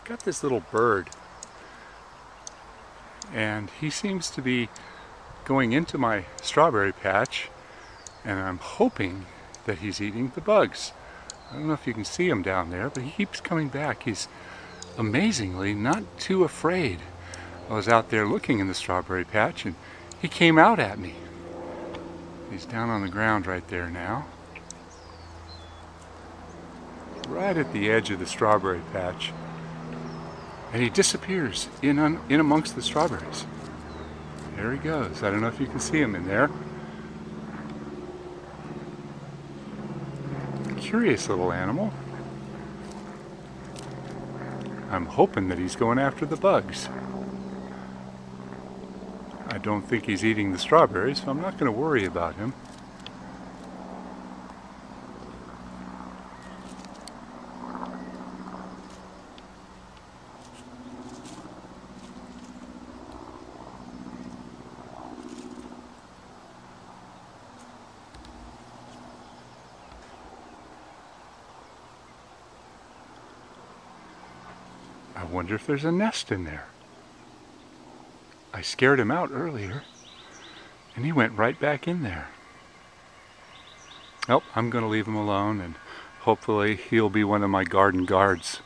I've got this little bird, and he seems to be going into my strawberry patch, and I'm hoping that he's eating the bugs. I don't know if you can see him down there, but he keeps coming back. He's amazingly not too afraid. I was out there looking in the strawberry patch, and he came out at me. He's down on the ground right there now, right at the edge of the strawberry patch, and he disappears in amongst the strawberries. There he goes. I don't know if you can see him in there. Curious little animal. I'm hoping that he's going after the bugs. I don't think he's eating the strawberries, so I'm not going to worry about him. I wonder if there's a nest in there. I scared him out earlier, and he went right back in there. Oh, I'm going to leave him alone, and hopefully he'll be one of my garden guards.